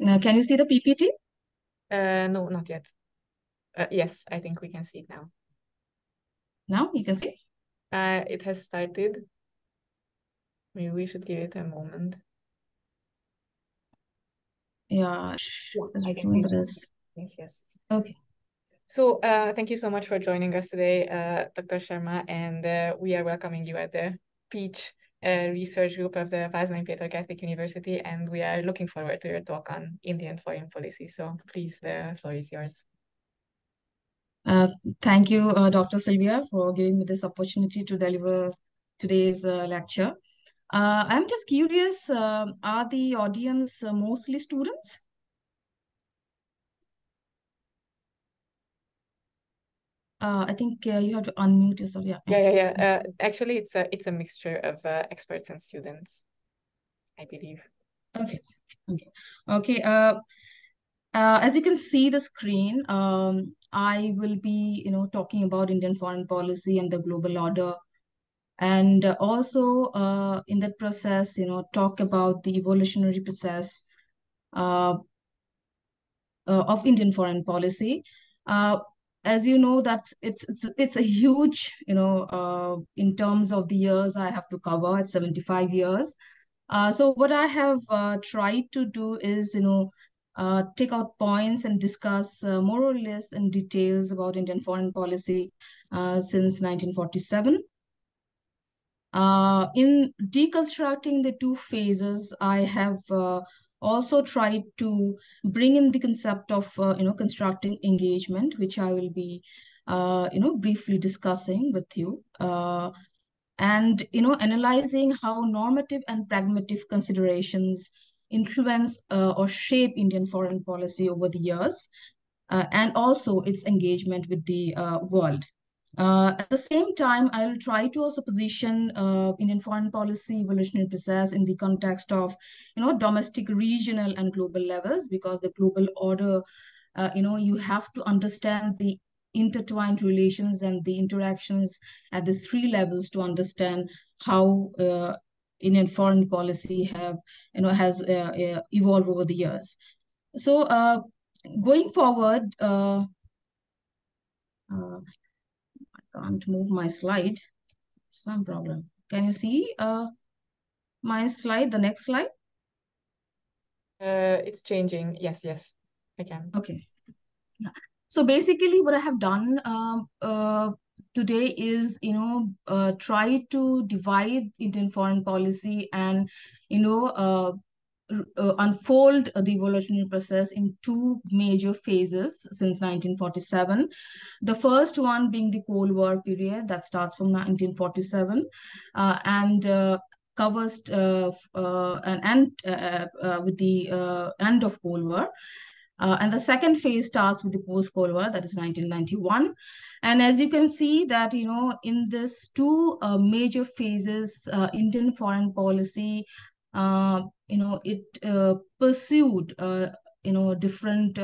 Can you see the PPT? No, not yet. Yes, I think we can see it now. Now you can see. It has started. Maybe we should give it a moment. Yeah, Yeah, is I can doing see it. this. Yes, yes. Okay. So, thank you so much for joining us today, Dr. Sharma, and we are welcoming you at the Peach Research Group of the Vázsnai Péter Catholic University, and we are looking forward to your talk on Indian foreign policy. So, please, the floor is yours. Uh, Thank you, Dr. Sylvia, for giving me this opportunity to deliver today's lecture. I'm just curious, are the audience mostly students? I think you have to unmute yourself. Yeah, yeah. Yeah. Actually, it's a mixture of experts and students, I believe. Okay. Okay. Okay. As you can see the screen, I will be, talking about Indian foreign policy and the global order, and also in that process, talk about the evolutionary process uh, of Indian foreign policy. Uh, as you know, it's a huge, in terms of the years I have to cover. It's 75 years. So what I have tried to do is, take out points and discuss more or less in details about Indian foreign policy since 1947. In deconstructing the two phases, I have also tried to bring in the concept of, constructing engagement, which I will be, briefly discussing with you. And, analyzing how normative and pragmatic considerations influence or shape Indian foreign policy over the years, and also its engagement with the world. At the same time, I'll try to also position Indian foreign policy evolutionary process in the context of, domestic, regional, and global levels, because the global order, you have to understand the intertwined relations and the interactions at these three levels to understand how Indian foreign policy has evolved over the years. So, going forward, I can't move my slide. Some problem. Can you see my slide, the next slide? It's changing. Yes, I can. Okay. Yeah. So basically, what I have done today is, try to divide Indian foreign policy and, unfold the evolutionary process in two major phases since 1947. The first one being the Cold War period that starts from 1947 and covers with the end of Cold War. And the second phase starts with the post-Cold War, that is 1991. And as you can see that, in this two major phases, Indian foreign policy, it pursued, different,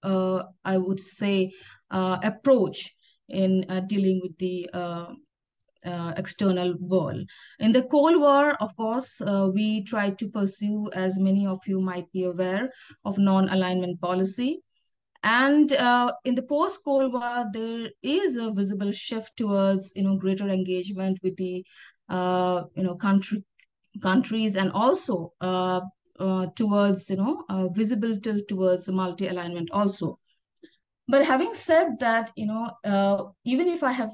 I would say, approach in dealing with the external world. In the Cold War, of course, we tried to pursue, as many of you might be aware, of non-alignment policy. And in the post-Cold War, there is a visible shift towards, greater engagement with the, countries, and also towards, visible tilt towards multi-alignment also. But having said that, even if I have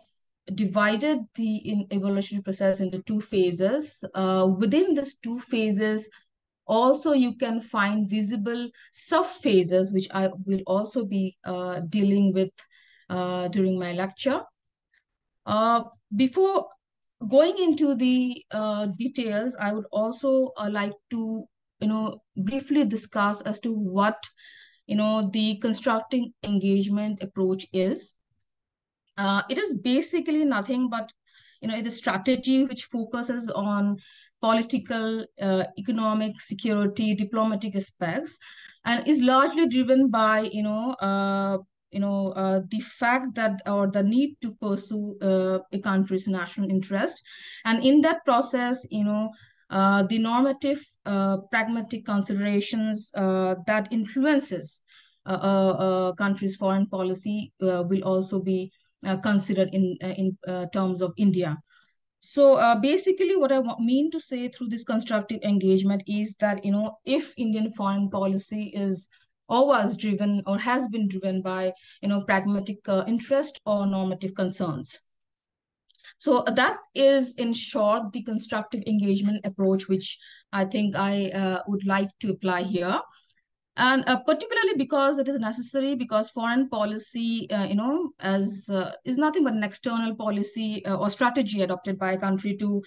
divided the evolutionary process into two phases, within these two phases, also you can find visible sub-phases, which I will also be dealing with during my lecture. Before going into the details, I would also like to, briefly discuss as to what, the constructing engagement approach is. It is basically nothing but, it is strategy which focuses on political, economic, security, diplomatic aspects, and is largely driven by, the fact that, or the need to pursue a country's national interest. And in that process, the normative, pragmatic considerations that influences country's foreign policy will also be considered in terms of India. So basically, what I mean to say through this constructive engagement is that, if Indian foreign policy is always driven or has been driven by, pragmatic interest or normative concerns. So that is, in short, the constructive engagement approach, which I think I would like to apply here. And particularly because it is necessary, because foreign policy, as is nothing but an external policy or strategy adopted by a country to,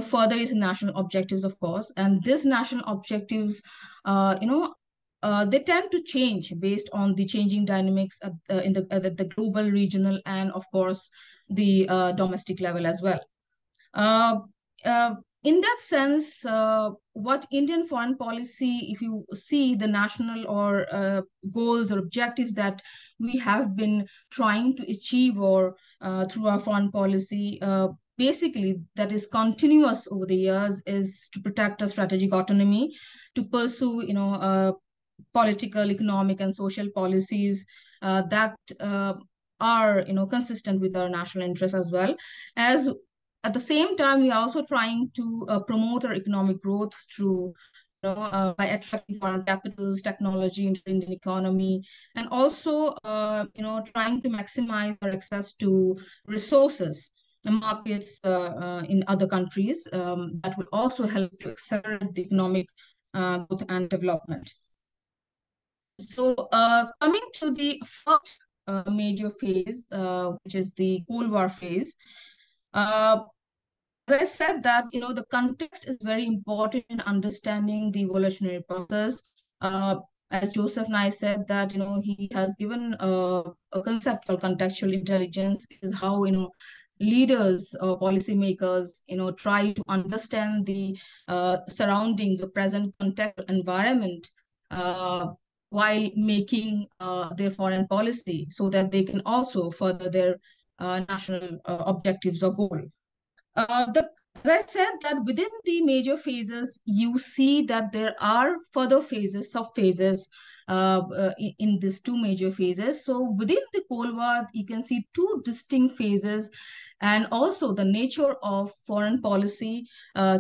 further its national objectives, of course. And these national objectives, they tend to change based on the changing dynamics in the global, regional, and of course the domestic level as well. Uh, in that sense, what Indian foreign policy, if you see the national or goals or objectives that we have been trying to achieve or through our foreign policy, basically that is continuous over the years, is to protect our strategic autonomy, to pursue, political, economic, and social policies that are, consistent with our national interests, as well as at the same time, we are also trying to promote our economic growth through, by attracting foreign capitals, technology into the Indian economy, and also, trying to maximize our access to resources and markets in other countries that will also help to accelerate the economic growth and development. So, coming to the first major phase, which is the Cold War phase. As I said that, the context is very important in understanding the evolutionary process. As Joseph Nye said that, he has given a concept called contextual intelligence, is how, leaders or policymakers, try to understand the surroundings, the present context environment, while making their foreign policy so that they can also further their national objectives or goal. As I said that within the major phases, you see that there are further phases, sub-phases in these two major phases. So within the Cold War, you can see two distinct phases, and also the nature of foreign policy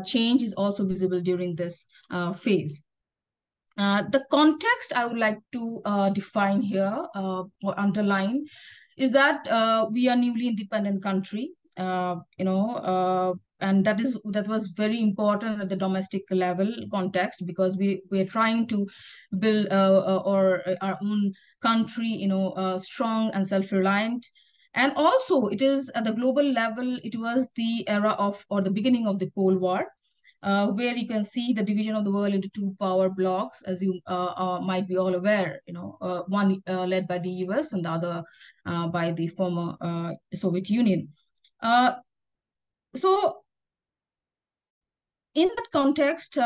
change is also visible during this phase. The context I would like to define here or underline is that we are newly independent country, and that was very important at the domestic level context, because we're trying to build our own country, strong and self-reliant. And also, it is at the global level, it was the era of, or the beginning of the Cold War, where you can see the division of the world into two power blocks, as you might be all aware, one led by the US and the other by the former Soviet Union. So in that context,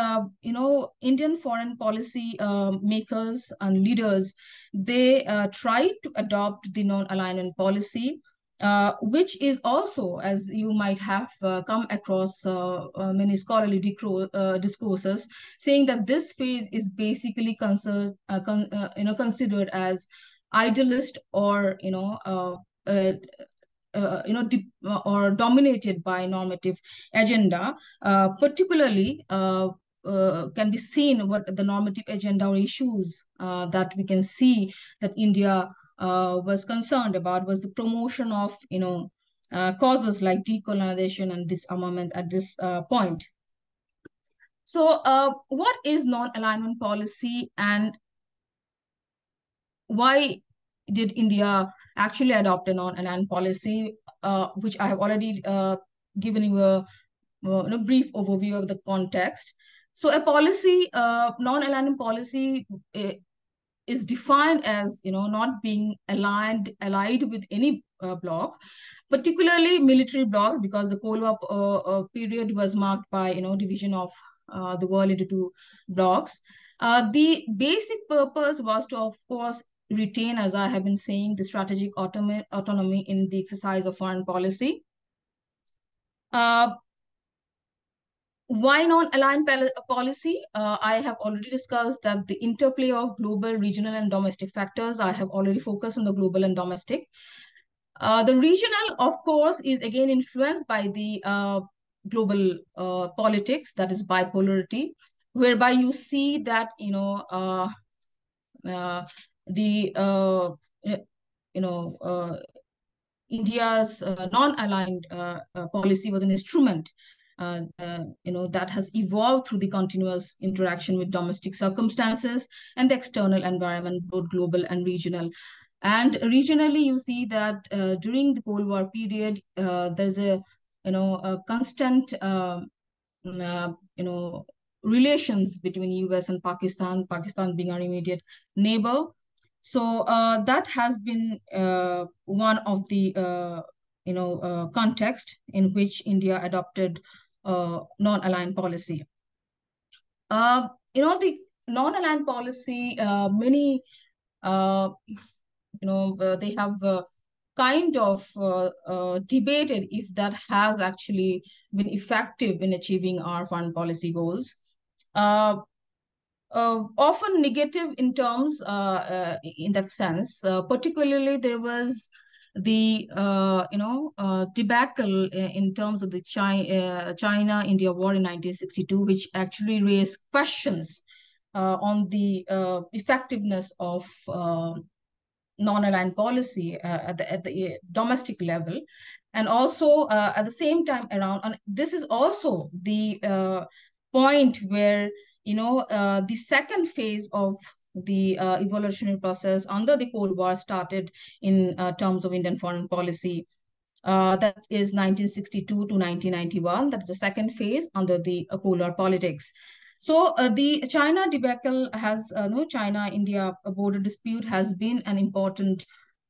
Indian foreign policy makers and leaders, they try to adopt the non-alignment policy, which is also, as you might have come across many scholarly discourses, saying that this phase is basically considered as idealist or or dominated by normative agenda, particularly can be seen what the normative agenda or issues that we can see that India was concerned about was the promotion of, causes like decolonization and disarmament at this point. So what is non-alignment policy, and why did India actually adopt a non-alignment policy, which I have already given you a brief overview of the context. So a policy, non-alignment policy, is defined as, not being allied with any bloc, particularly military blocs, because the Cold War period was marked by, division of the world into two blocs. The basic purpose was to, of course, retain, as I have been saying, the strategic autonomy in the exercise of foreign policy. Why non-aligned policy? I have already discussed that the interplay of global, regional, and domestic factors. I have already focused on the global and domestic. The regional, of course, is again influenced by the global politics, that is bipolarity, whereby you see that, uh, the, India's non-aligned policy was an instrument that has evolved through the continuous interaction with domestic circumstances and the external environment, both global and regional. And regionally, you see that during the Cold War period, there's a constant, uh, you know, relations between U.S. and Pakistan, Pakistan being our immediate neighbor. So that has been one of the context in which India adopted non-aligned policy. The non-aligned policy, many they have kind of debated if that has actually been effective in achieving our foreign policy goals. Often negative in terms in that sense. Particularly, there was the debacle in terms of the China-India war in 1962, which actually raised questions on the effectiveness of non-aligned policy at the domestic level, and also at the same time around. And this is also the point where the second phase of the evolutionary process under the Cold War started in terms of Indian foreign policy. That is 1962 to 1991. That is the second phase under the Cold War politics. So the China debacle has, China-India border dispute has been an important,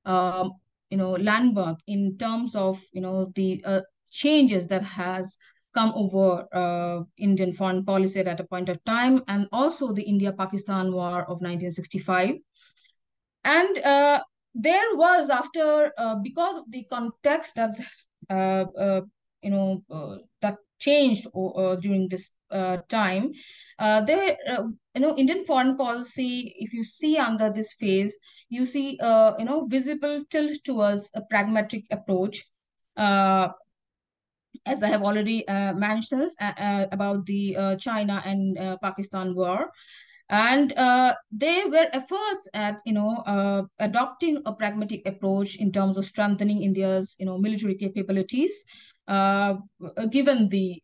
landmark in terms of, the changes that has come over Indian foreign policy at a point of time, and also the India-Pakistan War of 1965. And there was after, because of the context that, that changed during this time, Indian foreign policy, if you see under this phase, you see, visible tilt towards a pragmatic approach. As I have already mentioned about the China and Pakistan war. And there were efforts at, adopting a pragmatic approach in terms of strengthening India's, military capabilities, given the,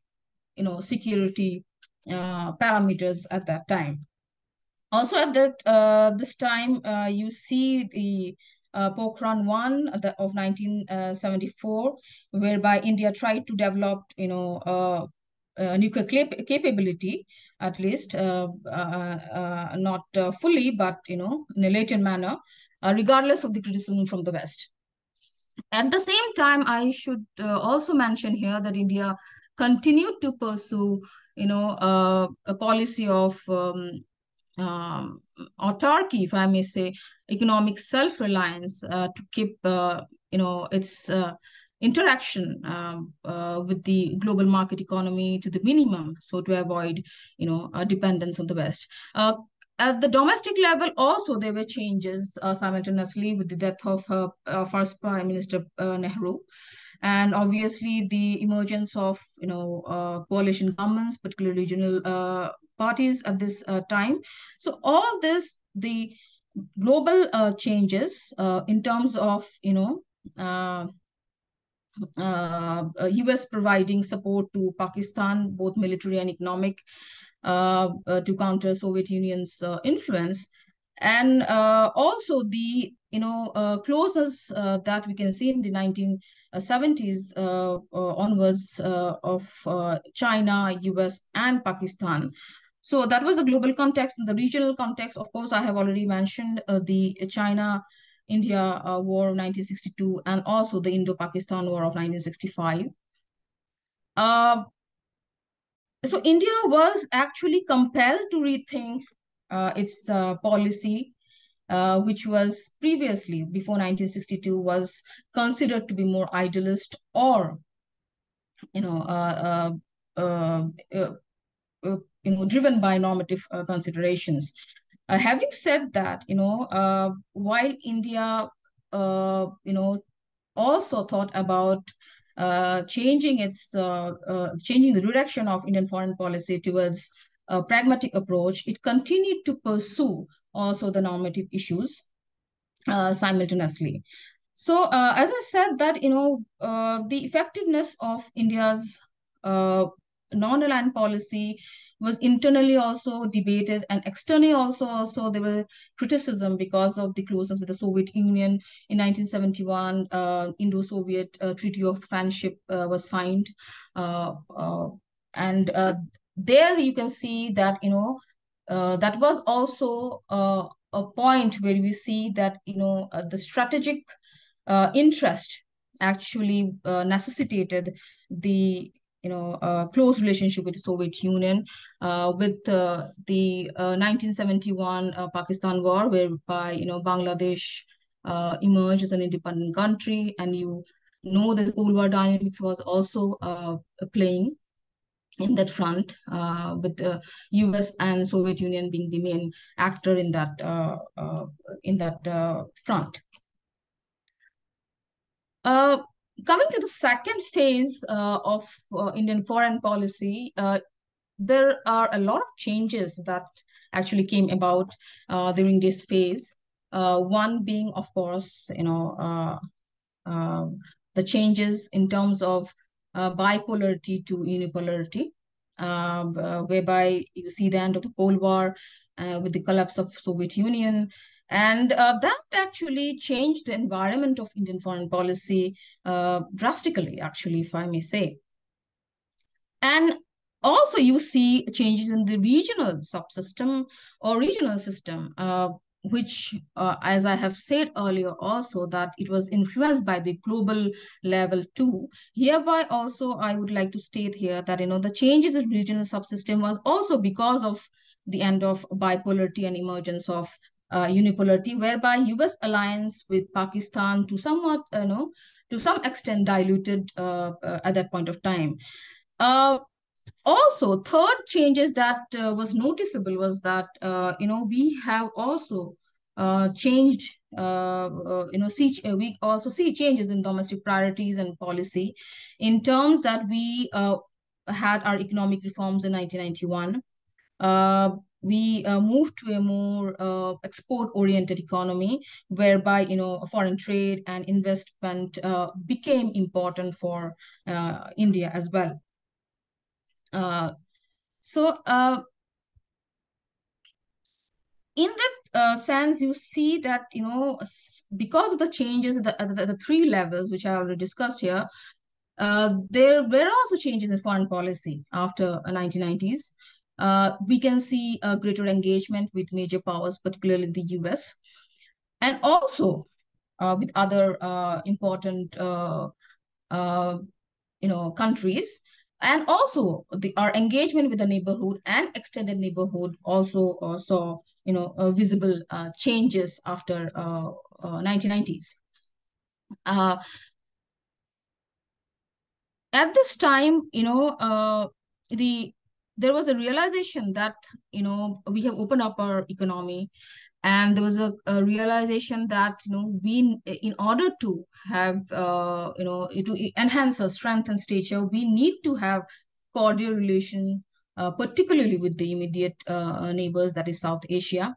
security parameters at that time. Also at this time, you see the Pokhran 1 of 1974, whereby India tried to develop, nuclear capability, at least, not fully, but, in a latent manner, regardless of the criticism from the West. At the same time, I should also mention here that India continued to pursue, a policy of autarky, if I may say, economic self-reliance, to keep, its interaction with the global market economy to the minimum, so to avoid, a dependence on the West. At the domestic level, also there were changes simultaneously with the death of first Prime Minister Nehru, and obviously the emergence of coalition governments, particularly regional parties at this time. So all this, the global changes in terms of US providing support to Pakistan, both military and economic, to counter Soviet Union's influence. And also the closeness that we can see in the 1970s onwards of China, US, and Pakistan. So that was the global context. In the regional context, of course, I have already mentioned the China-India War of 1962 and also the Indo-Pakistan War of 1965. So India was actually compelled to rethink its policy, which was previously, before 1962, was considered to be more idealist or, driven by normative considerations. Having said that, while India, also thought about changing the direction of Indian foreign policy towards a pragmatic approach, it continued to pursue also the normative issues simultaneously. So, as I said, that the effectiveness of India's non-aligned policy was internally also debated, and externally also there were criticism because of the closeness with the Soviet Union. In 1971, Indo-Soviet Treaty of Friendship was signed, and there you can see that that was also a point where we see that the strategic interest actually necessitated the close relationship with the Soviet Union, with the 1971 Pakistan war, whereby Bangladesh emerged as an independent country, and the Cold War dynamics was also playing in that front, with the U.S. and Soviet Union being the main actor in that front. Coming to the second phase of Indian foreign policy, there are a lot of changes that actually came about during this phase. One being, of course, the changes in terms of bipolarity to unipolarity, whereby you see the end of the Cold War with the collapse of Soviet Union. And that actually changed the environment of Indian foreign policy drastically, actually, if I may say. And also you see changes in the regional subsystem or regional system, which, as I have said earlier also, that it was influenced by the global level too. Hereby also, I would like to state here that, the changes in regional subsystem was also because of the end of bipolarity and emergence of unipolarity, whereby U.S. alliance with Pakistan to to some extent diluted at that point of time. Also, third changes that was noticeable was that we have also changed. We also see changes in domestic priorities and policy, in terms that we had our economic reforms in 1991. We moved to a more export-oriented economy, whereby foreign trade and investment became important for India as well. So in that sense, you see that because of the changes at the three levels which I already discussed here, there were also changes in foreign policy after 1990s. We can see a greater engagement with major powers, particularly the US, and also with other important countries. And also our engagement with the neighborhood and extended neighborhood also saw visible changes after 1990s. At this time, there was a realization that we have opened up our economy, and there was a realization that we, in order to have to enhance our strength and stature, we need to have cordial relation, particularly with the immediate neighbors, that is South Asia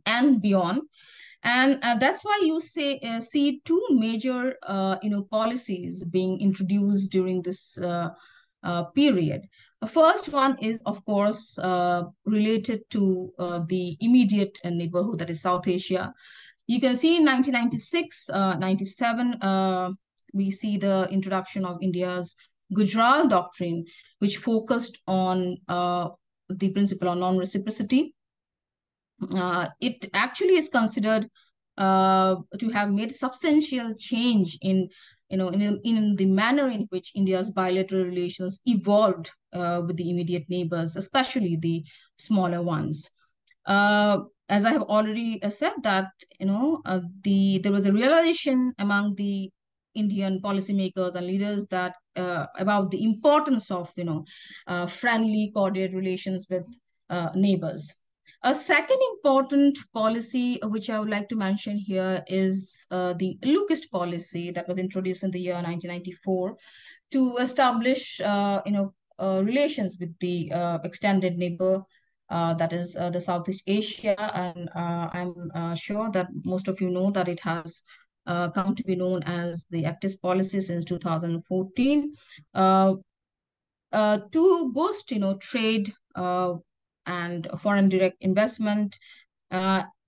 and beyond. And that's why you see two major policies being introduced during this period. The first one is, of course, related to the immediate neighborhood, that is South Asia. You can see in 1996, 97, we see the introduction of India's Gujarat Doctrine, which focused on the principle of non-reciprocity. It actually is considered to have made substantial change in the manner in which India's bilateral relations evolved with the immediate neighbors, especially the smaller ones. As I have already said that, there was a realization among the Indian policymakers and leaders that about the importance of friendly, cordial relations with neighbors. A second important policy which I would like to mention here is the Lucas policy that was introduced in the year 1994 to establish relations with the extended neighbor that is the Southeast Asia. And I'm sure that most of you know that it has come to be known as the ACTIS policy since 2014 uh, to boost, trade and foreign direct investment.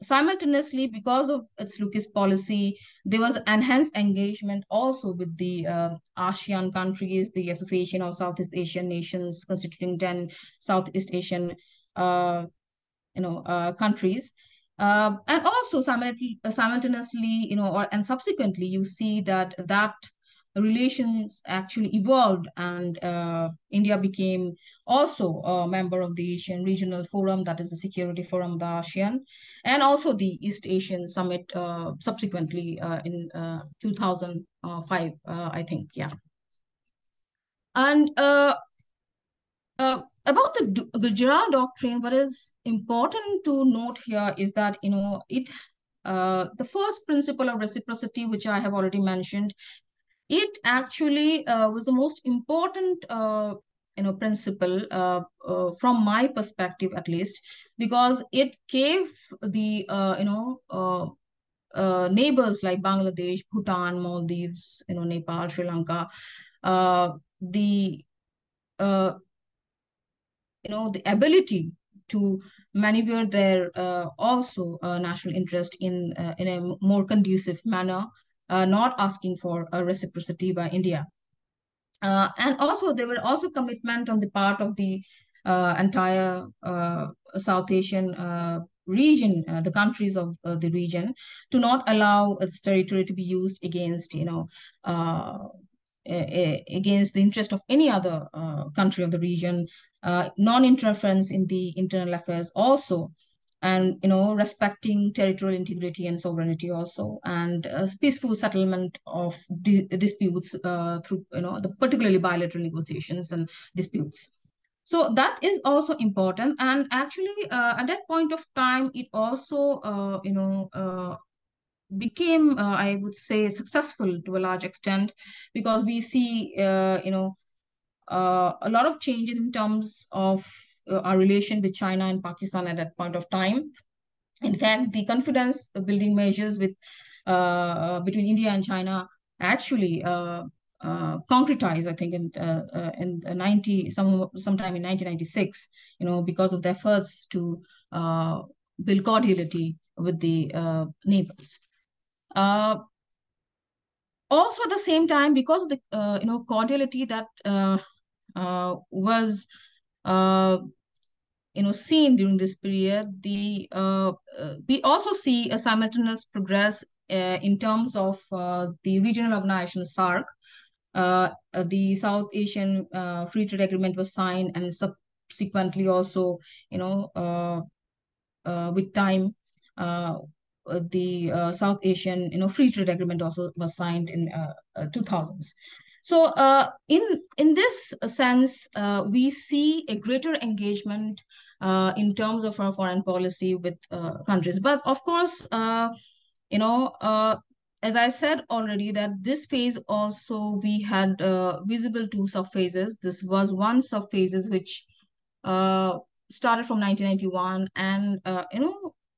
Simultaneously, because of its Lucas policy, there was enhanced engagement also with the ASEAN countries, the Association of Southeast Asian Nations, constituting 10 Southeast Asian uh, countries. And also simultaneously, and subsequently, you see that relations actually evolved, and India became also a member of the Asian Regional Forum, that is the Security Forum of the ASEAN, and also the East Asian Summit subsequently in 2005, I think, yeah. And about the Gujarat Doctrine, what is important to note here is that, the first principle of reciprocity, which I have already mentioned, it actually was the most important, principle from my perspective, at least, because it gave the, neighbors like Bangladesh, Bhutan, Maldives, Nepal, Sri Lanka, the uh, the ability to maneuver their also national interest in a more conducive manner, not asking for a reciprocity by India. And also, there were also commitment on the part of the entire South Asian region, the countries of the region, to not allow its territory to be used against, against the interest of any other country of the region, non-interference in the internal affairs also, and respecting territorial integrity and sovereignty also, and peaceful settlement of disputes through the particularly bilateral negotiations and disputes. So that is also important, and actually at that point of time it also became, I would say, successful to a large extent, because we see, a lot of change in terms of our relation with China and Pakistan at that point of time. In fact, the confidence building measures with between India and China actually concretized, I think, in sometime in 1996, because of the efforts to build cordiality with the neighbors. Also, at the same time, because of the cordiality that was seen during this period, we also see a simultaneous progress in terms of the regional organization SAARC. The South Asian Free Trade Agreement was signed, and subsequently also, with time, the South Asian, Free Trade Agreement also was signed in 2000s. So in this sense, we see a greater engagement in terms of our foreign policy with countries. But of course, you know, uh, as I said already, that this phase also we had visible two subphases. This was one subphases which uh, started from 1991 and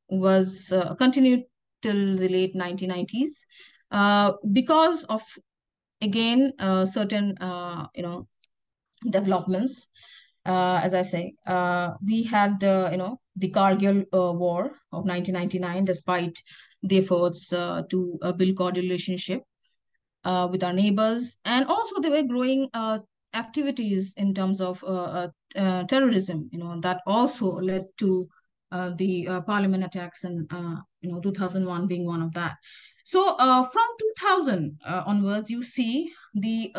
was continued till the late 1990s because of, again, certain developments. As I say, we had the Kargil War of 1999, despite the efforts to build cordial relationship with our neighbors. And also there were growing activities in terms of terrorism, that also led to the parliament attacks, and 2001 being one of that. So from 2000 onwards, you see the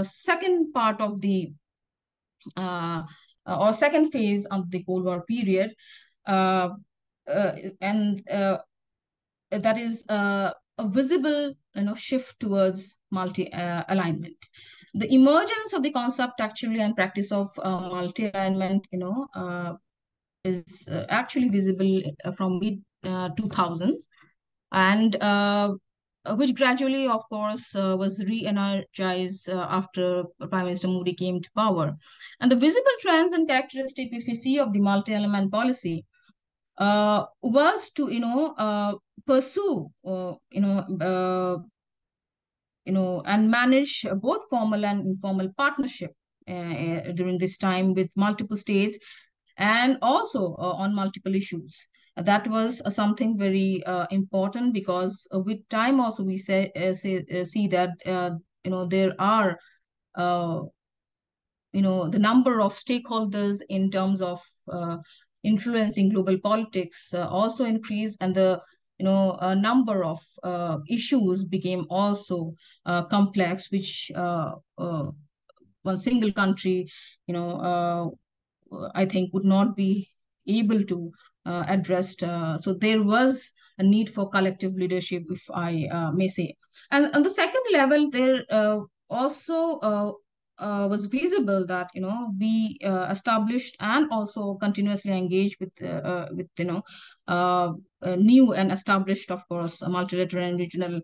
second part of the uh, or second phase of the Cold War period, uh, and that is a visible shift towards multi-alignment. The emergence of the concept actually and practice of multi-alignment, is actually visible from mid 2000s, and which gradually, of course, was re-energized after Prime Minister Modi came to power. And the visible trends and characteristic, if we see, of the multi-element policy was to, pursue, and manage both formal and informal partnership during this time with multiple states, and also on multiple issues. That was something very important, because with time also we see that there are uh, the number of stakeholders in terms of influencing global politics also increased, and the number of issues became also complex, which one single country, I think, would not be able to address. So there was a need for collective leadership, if I may say. And on the second level, there also was visible that we established and also continuously engaged with new and established, of course, multilateral and regional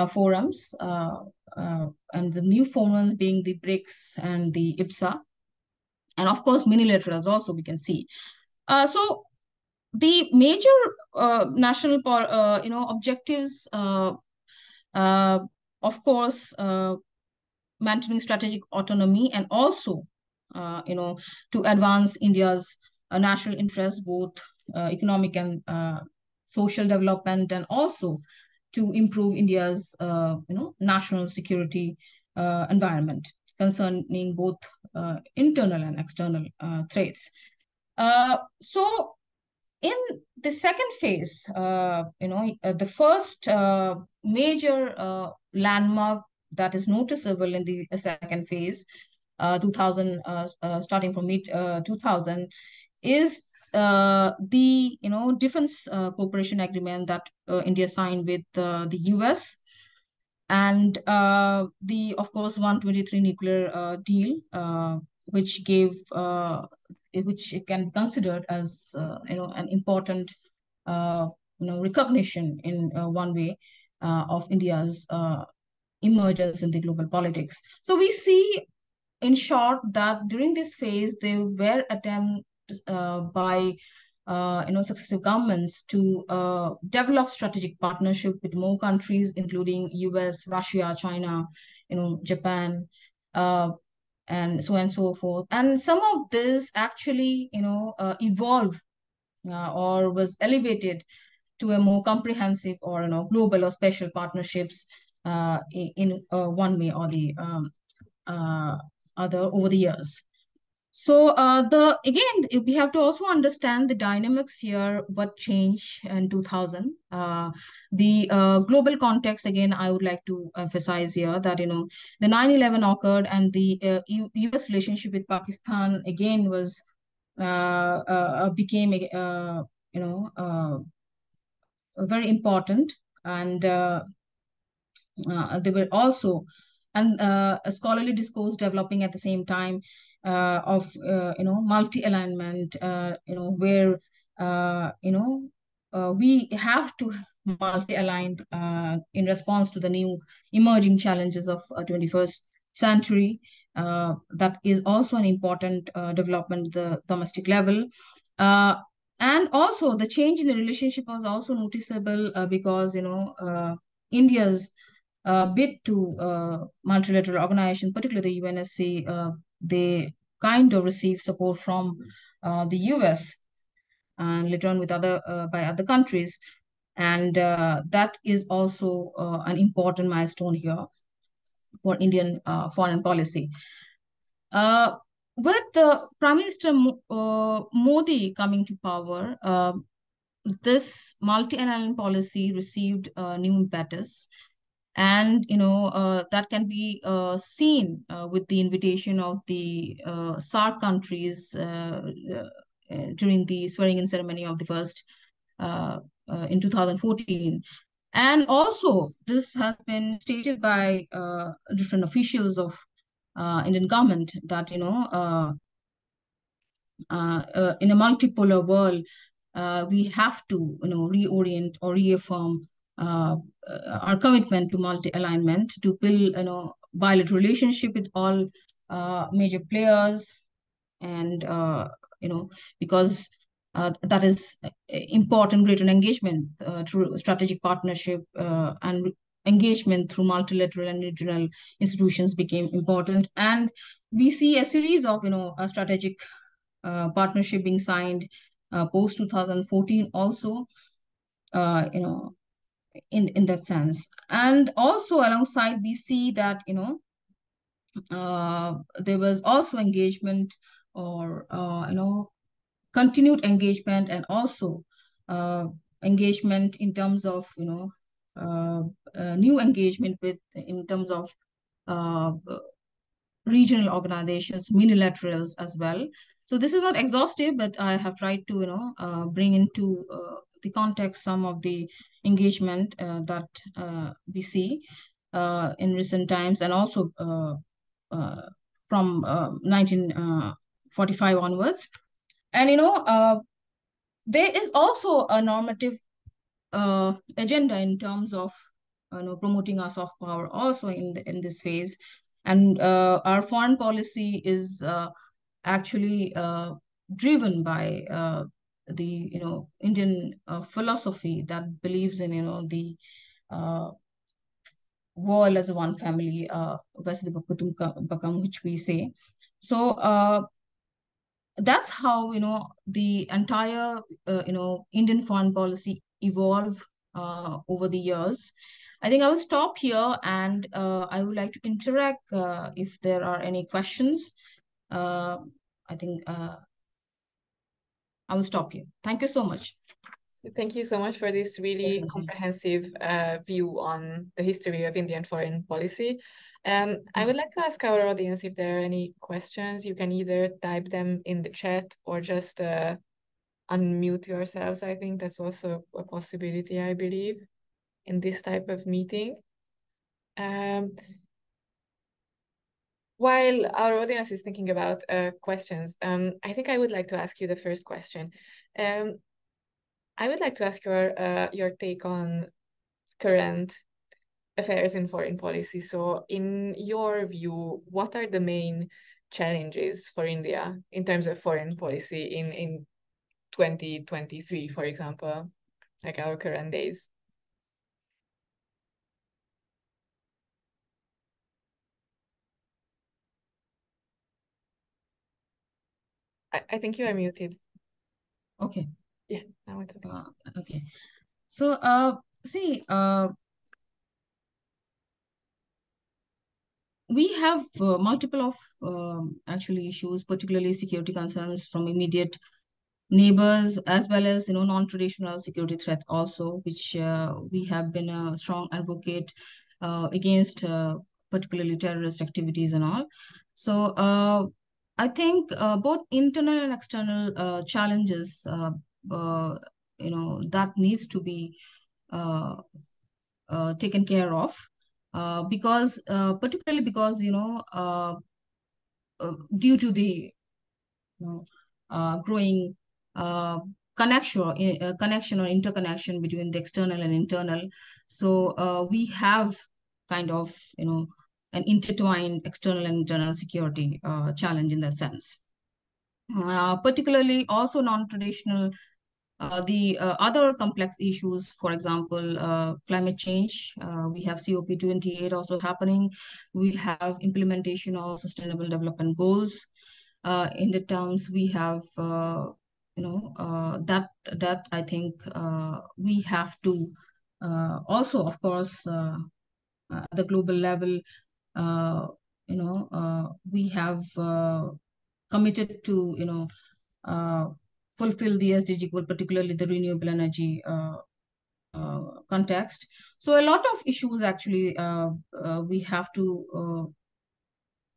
forums, and the new forums being the BRICS and the IPSA, and of course minilaterals also we can see. So the major national objectives, uh, of course, maintaining strategic autonomy, and also to advance India's national interests, both economic and social development, and also to improve India's national security environment concerning both internal and external threats. So in the second phase, the first major landmark that is noticeable in the second phase, 2000, starting from mid 2000, is the defense cooperation agreement that India signed with the US, and the, of course, 123 nuclear deal, which gave which can be considered as an important recognition in one way of India's emergence in the global politics. So we see, in short, that during this phase there were attempts by successive governments to develop strategic partnership with more countries, including US, Russia, China, Japan, and so on and so forth. And some of this actually, evolved or was elevated to a more comprehensive or global or special partnerships in one way or the other over the years. So we have to also understand the dynamics here, what changed in 2000. The global context, again, I would like to emphasize here that, the 9/11 occurred, and the US relationship with Pakistan, again, was became, very important. And there were also a scholarly discourse developing at the same time of multi-alignment, where we have to multi-align in response to the new emerging challenges of 21st century. That is also an important development at the domestic level. And also the change in the relationship was also noticeable because India's bid to multilateral organizations, particularly the UNSC, they kind of receive support from the US and later on with by other countries, and that is also an important milestone here for Indian foreign policy. With Prime Minister Modi coming to power, this multi-alignment policy received new impetus, and that can be seen with the invitation of the SAARC countries during the swearing-in ceremony of the first in 2014. And also, this has been stated by different officials of Indian government that, in a multipolar world, we have to, reorient or reaffirm our commitment to multi-alignment to build, bilateral relationship with all major players, and because that is important greater engagement through strategic partnership, and engagement through multilateral and regional institutions became important. And we see a series of a strategic partnership being signed post 2014 also, you know in that sense. And also alongside, we see that there was also engagement, or continued engagement, and also uh, engagement in terms of uh, new engagement with in terms of uh, regional organizations, unilaterals as well. So this is not exhaustive, but I have tried to bring into the context some of the engagement that we see in recent times, and also uh, from 1945 onwards. And there is also a normative agenda in terms of promoting our soft power also in this phase. And our foreign policy is actually driven by the Indian philosophy that believes in the uh, world as one family, Vasudha Kutumbakam, which we say. So that's how the entire Indian foreign policy evolve over the years. I think I will stop here, and I would like to interact if there are any questions. uh, I think I will stop here. Thank you so much. Thank you so much for this Yes, really Nazim. comprehensive view on the history of Indian foreign policy. I would like to ask our audience if there are any questions. You can either type them in the chat or just unmute yourselves. I think that's also a possibility, I believe, in this type of meeting. Um, while our audience is thinking about questions, I think I would like to ask you the first question. Um, I would like to ask your take on current affairs in foreign policy. So, in your view, what are the main challenges for India in terms of foreign policy in 2023, for example, like our current days? I think you are muted. Okay. Yeah, now it's okay. Okay. So see, we have multiple of actually issues, particularly security concerns from immediate neighbors, as well as non-traditional security threat also, which we have been a strong advocate against, particularly terrorist activities and all. So I think both internal and external challenges, that needs to be uh, taken care of, because particularly because due to the growing uh, connection or interconnection between the external and internal. So we have kind of an intertwined external and internal security challenge in that sense. Particularly also non-traditional, the other complex issues, for example, climate change. We have COP28 also happening. We have implementation of sustainable development goals. In the terms, we have, that I think we have to also, of course, at the global level, we have committed to, uh, fulfill the SDG goal, particularly the renewable energy context. So a lot of issues actually we have to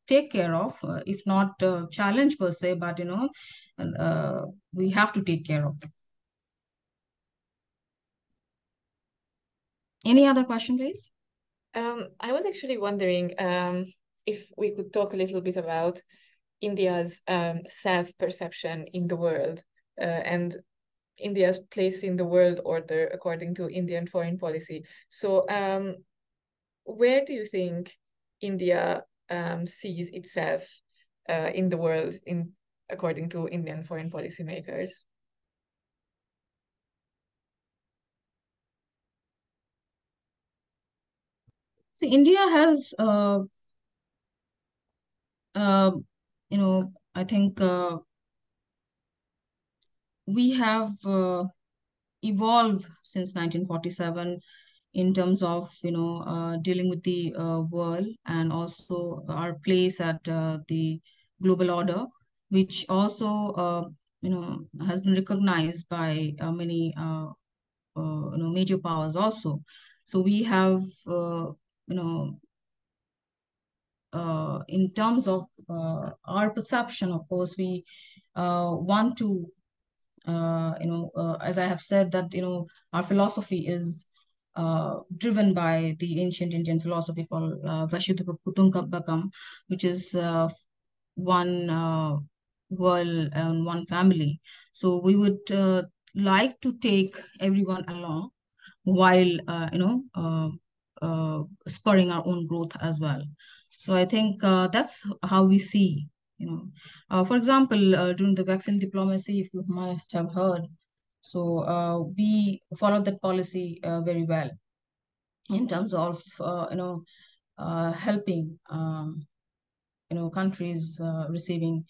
take care of, if not challenge per se, but we have to take care of them. Any other question, please? I was actually wondering if we could talk a little bit about India's self-perception in the world and India's place in the world order according to Indian foreign policy. So, where do you think India sees itself in the world in according to Indian foreign policy makers? See, India has, uh, I think we have evolved since 1947 in terms of dealing with the world and also our place at the global order, which also has been recognized by many major powers also. So we have you know in terms of our perception, of course, we want to as I have said, that our philosophy is driven by the ancient Indian philosophy called Vashuddha Kutumbakam, which is one world and one family. So we would like to take everyone along while spurring our own growth as well. So I think that's how we see, for example, during the vaccine diplomacy, if you must have heard, so we followed that policy very well in terms of helping countries receiving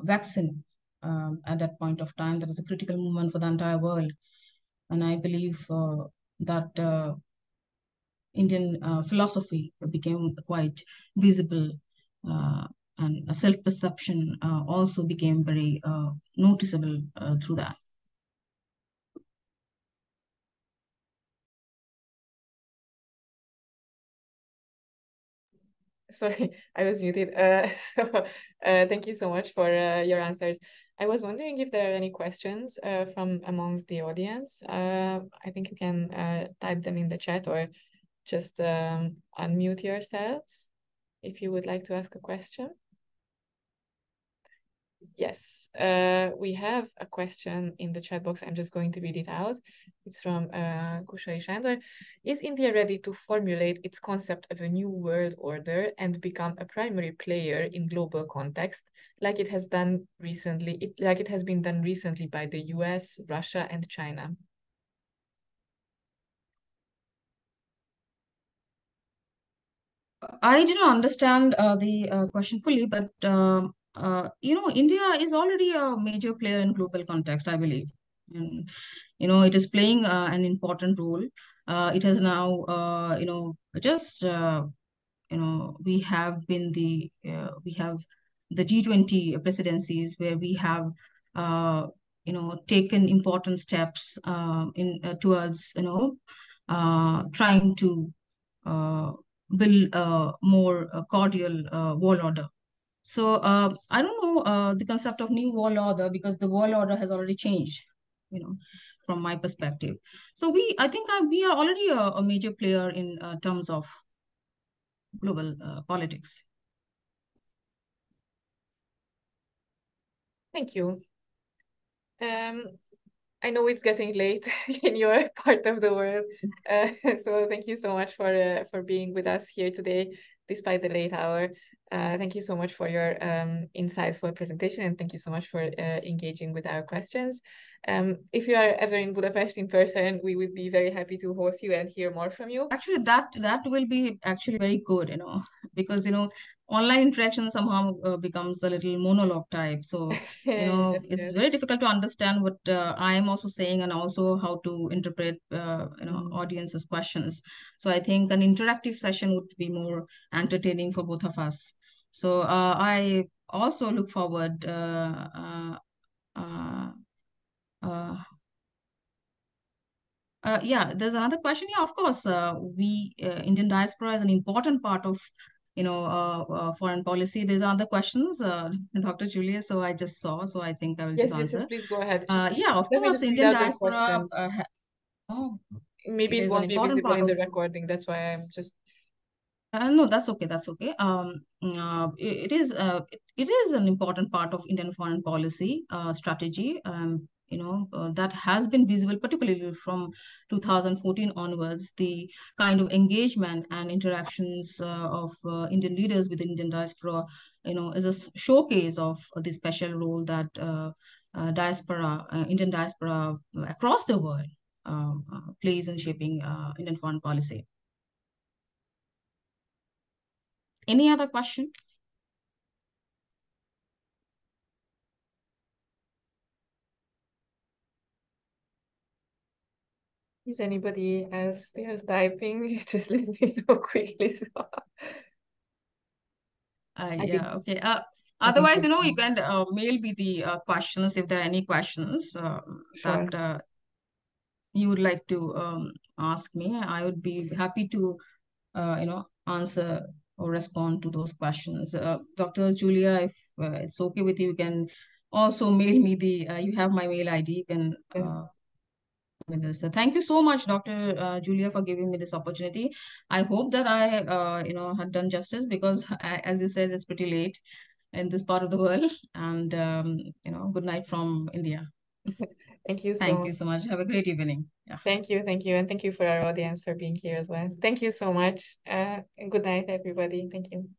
vaccine at that point of time. That was a critical moment for the entire world, and I believe that Indian philosophy became quite visible, uh, and self-perception also became very noticeable through that. Sorry, I was muted. So thank you so much for your answers. I was wondering if there are any questions from amongst the audience. I think you can type them in the chat or just unmute yourselves if you would like to ask a question. Yes, we have a question in the chat box. I'm just going to read it out. It's from Kushai Sándor. Is India ready to formulate its concept of a new world order and become a primary player in global context, like it has done recently, like it has been done recently by the US, Russia, and China? I did not understand the question fully, but India is already a major player in global context, I believe. And it is playing an important role. It has now, just we have the G20 presidencies where we have taken important steps in towards trying to uh, build a more cordial world order. So I don't know the concept of new world order because the world order has already changed, from my perspective. So I think we are already a major player in terms of global politics. Thank you. Um, I know it's getting late in your part of the world, so thank you so much for being with us here today, despite the late hour. Thank you so much for your insightful presentation, and thank you so much for engaging with our questions. If you are ever in Budapest in person, we would be very happy to host you and hear more from you. Actually, that will be actually very good, because online interaction somehow becomes a little monologue type. So Yes, it's yes. very difficult to understand what I am also saying and also how to interpret Mm. audience's questions. So I think an interactive session would be more entertaining for both of us. So I also look forward. Uh, uh, yeah, there's another question. Yeah, of course. We Indian diaspora is an important part of, foreign policy. There's other questions, Dr. Julia. So I just saw. So I think I will just Yes, yes, yes, answer. please go ahead. Just Yeah, of let me course, just read Indian out your diaspora. question. Maybe it it is an won't be important visible part in of. the recording. That's why I'm just. No, that's okay. That's okay. It is an important part of Indian foreign policy strategy. That has been visible, particularly from 2014 onwards. The kind of engagement and interactions of Indian leaders with the Indian diaspora, is a showcase of the special role that Indian diaspora across the world plays in shaping Indian foreign policy. Any other question? Is anybody else still typing? Just let me know quickly. So I think Yeah, okay. I think Otherwise, we're you fine. can mail me the questions if there are any questions that Sure. you would like to ask me. I would be happy to, answer or respond to those questions. Dr. Julia, if it's okay with you, you can also mail me you have my mail ID. You can Yes. with this. So thank you so much, Dr. Julia, for giving me this opportunity. I hope that I, had done justice because, as you said, it's pretty late in this part of the world. And, good night from India. Thank you Thank so you so much. Have a great evening. Yeah. thank you, and thank you for our audience for being here as well. Thank you so much. And good night, everybody. Thank you.